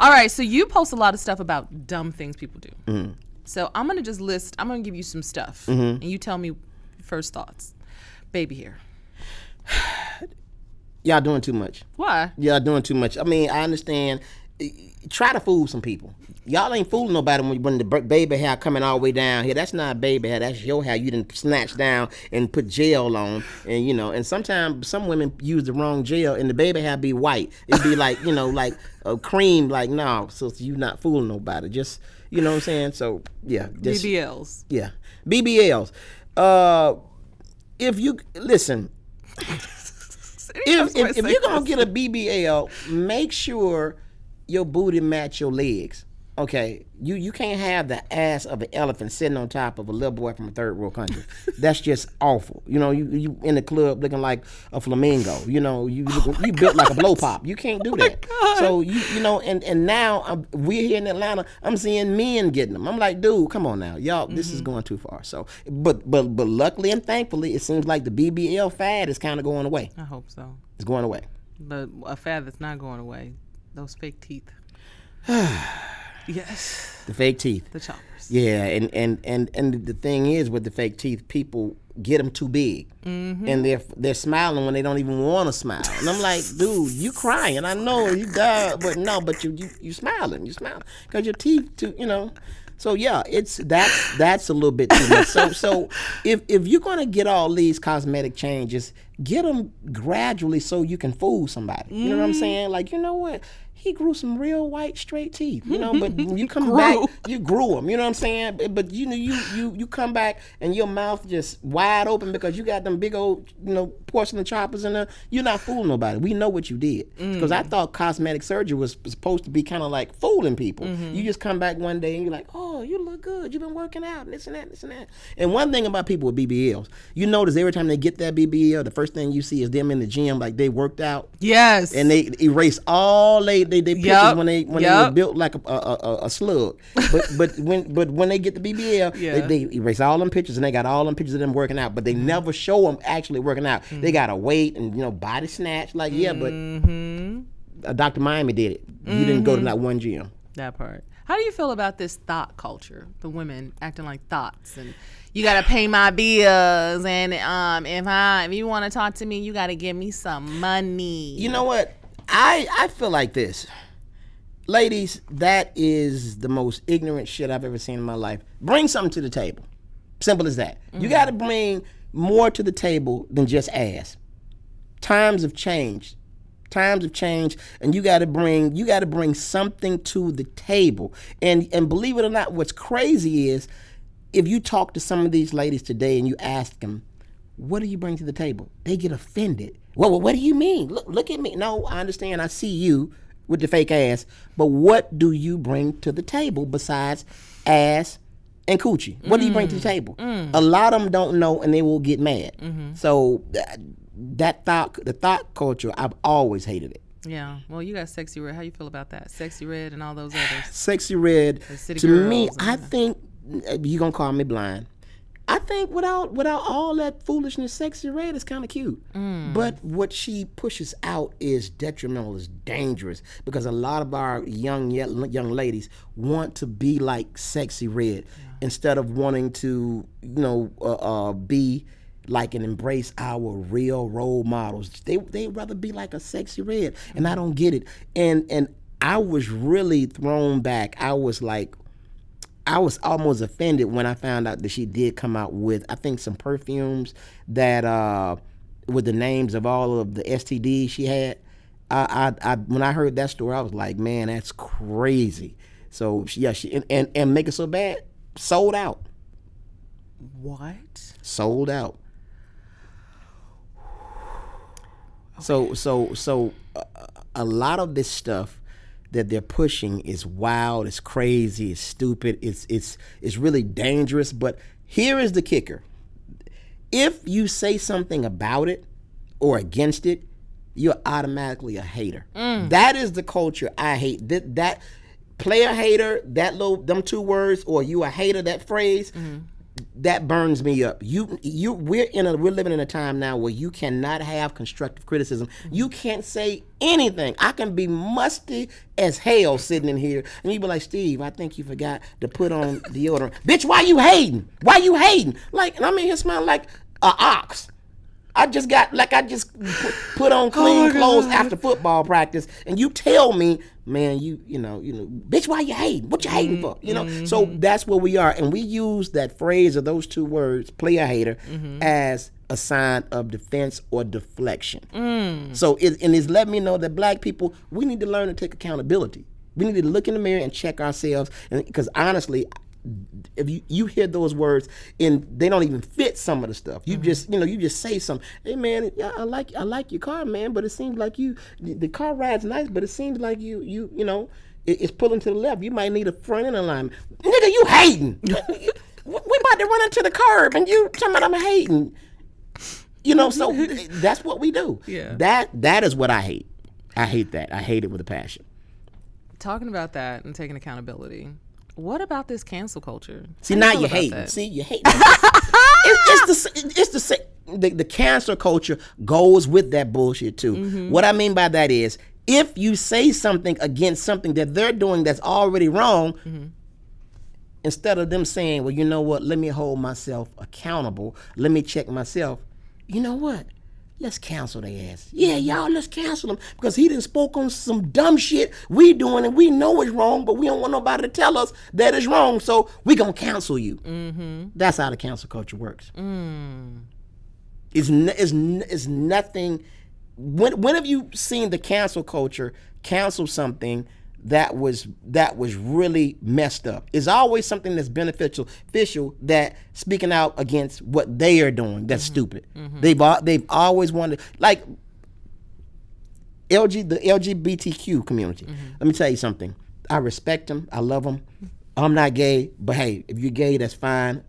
All right, so you post a lot of stuff about dumb things people do. So I'm going to give you some stuff, and you tell me first thoughts. Baby hair. Y'all doing too much. Why? Y'all doing too much. I mean, I understand. Try to fool some people. Y'all ain't fooling nobody when the baby hair coming all the way down here. That's not baby hair. That's your hair. You done snatched down and put gel on, and and sometimes some women use the wrong gel, and the baby hair be white. It'd be like like a cream. Like no, so you not fooling nobody. Just what I'm saying. So yeah, just, BBLs. Yeah, BBLs. If you listen. If you're gonna get a BBL, make sure your booty match your legs. Okay, you can't have the ass of an elephant sitting on top of a little boy from a third world country. That's just awful. You in the club looking like a flamingo. You built like a blow pop. You can't do that. So and now we're here in Atlanta. I'm seeing men getting them. I'm like, dude, come on now, y'all. This is going too far. So, but luckily and thankfully, it seems like the BBL fad is kind of going away. I hope so. It's going away. But a fad that's not going away, those fake teeth. Yes. The fake teeth. The choppers. Yeah, and the thing is with the fake teeth, people get them too big, and they're smiling when they don't even want to smile. And I'm like, dude, you crying? I know you died, but no, but you smiling, because your teeth too, So yeah, that's a little bit too much. So if you're gonna get all these cosmetic changes, get them gradually so you can fool somebody. You know what I'm saying? Like, you know what? He grew some real white straight teeth, but when you come back, you grew them, you know what I'm saying? But you come back and your mouth just wide open because you got them big old, porcelain choppers in there. You're not fooling nobody. We know what you did. Because I thought cosmetic surgery was supposed to be kind of like fooling people. You just come back one day and you're like, oh, you look good. You've been working out, and this and that, this and that. And one thing about people with BBLs, you notice every time they get that BBL, the first thing you see is them in the gym like they worked out. Yes. And they erase all they pictures when they were built like a slug. But when they get the BBL, they erase all them pictures, and they got all them pictures of them working out, but they never show them actually working out. They got to wait and body snatch but Dr. Miami did it. You didn't go to that one gym. That part. How do you feel about this thought culture? The women acting like thoughts, and you gotta pay my bills, and if you want to talk to me, you gotta give me some money. You know what? I feel like this. Ladies, that is the most ignorant shit I've ever seen in my life. Bring something to the table. Simple as that. You got to bring more to the table than just ass. Times have changed, and you got to bring something to the table. And believe it or not, what's crazy is if you talk to some of these ladies today and you ask them, what do you bring to the table? They get offended. Well, what do you mean? Look at me. No, I understand. I see you with the fake ass, but what do you bring to the table besides ass and coochie? What do you bring to the table? A lot of them don't know, and they will get mad. So the thought culture, I've always hated it. Yeah. Well, you got Sexy Red. How you feel about that? Sexy Red and all those others. Sexy Red, to me, I think you're gonna call me blind. I think without all that foolishness, Sexy Red is kind of cute. But what she pushes out is detrimental, is dangerous, because a lot of our young ladies want to be like Sexy Red instead of wanting to, be like and embrace our real role models. They rather be like a Sexy Red, and I don't get it. And I was really thrown back. I was almost offended when I found out that she did come out with, I think, some perfumes that with the names of all of the STDs she had. I when I heard that story, I was like, man, that's crazy. So she and make it so bad, sold out. What? Sold out. Okay. So a lot of this stuff that they're pushing is wild, it's crazy, it's stupid, it's really dangerous. But here is the kicker. If you say something about it or against it, you're automatically a hater. That is the culture I hate. That player hater, them two words, or you a hater, that phrase, that burns me up. We're living in a time now where you cannot have constructive criticism. You can't say anything. I can be musty as hell sitting in here, and you be like, Steve, I think you forgot to put on deodorant. Bitch, why you hating? Why you hating? Like, and I'm in here smelling like a ox. I just put on clean clothes after football practice, and you tell me, man, you know, bitch, why you hating? What you hating for? You know, so that's where we are, and we use that phrase of those two words, player hater, as a sign of defense or deflection. So it's letting me know that black people, we need to learn to take accountability. We need to look in the mirror and check ourselves, because honestly, if you hear those words and they don't even fit some of the stuff, you just say something. Hey man, yeah, I like your car, man, but it seems like the car ride's nice, but it seems like you know it's pulling to the left. You might need a front end alignment. Nigga, you hating? We about to run into the curb and you talking about I'm hating. You know, so that's what we do. Yeah. That is what I hate. I hate that. I hate it with a passion. Talking about that and taking accountability. What about this cancel culture? See, now you hating. See, you hating. The cancel culture goes with that bullshit too. What I mean by that is, if you say something against something that they're doing that's already wrong, instead of them saying, well, you know what, let me hold myself accountable, let me check myself, you know what? Let's cancel their ass. Yeah, y'all, let's cancel them because he done spoke on some dumb shit we doing and we know it's wrong, but we don't want nobody to tell us that it's wrong, so we gonna cancel you. That's how the cancel culture works. It's nothing. When have you seen the cancel culture cancel something that was really messed up? It's always something that's beneficial that speaking out against what they are doing that's stupid. They've always wanted, like the LGBTQ community. Let me tell you something. I respect them. I love them. I'm not gay, but hey, if you're gay, that's fine.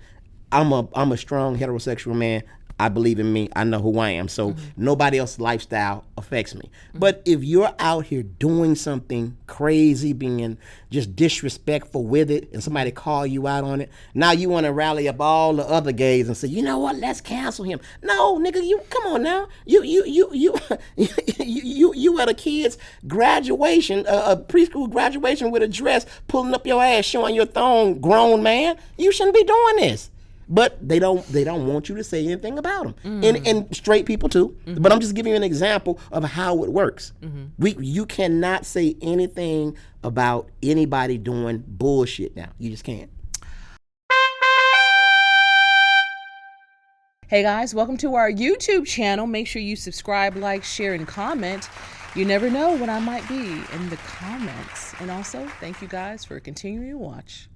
I'm a strong heterosexual man. I believe in me. I know who I am. So nobody else's lifestyle affects me. But if you're out here doing something crazy, being just disrespectful with it, and somebody call you out on it, now you want to rally up all the other gays and say, you know what? Let's cancel him. No, nigga, you come on now. You at a kid's graduation, a preschool graduation with a dress, pulling up your ass, showing your thong, grown man. You shouldn't be doing this. But they don't want you to say anything about them, and straight people too. But I'm just giving you an example of how it works. You cannot say anything about anybody doing bullshit now. You just can't. Hey guys, welcome to our YouTube channel. Make sure you subscribe, like, share, and comment. You never know what I might be in the comments. And also, thank you guys for continuing to watch.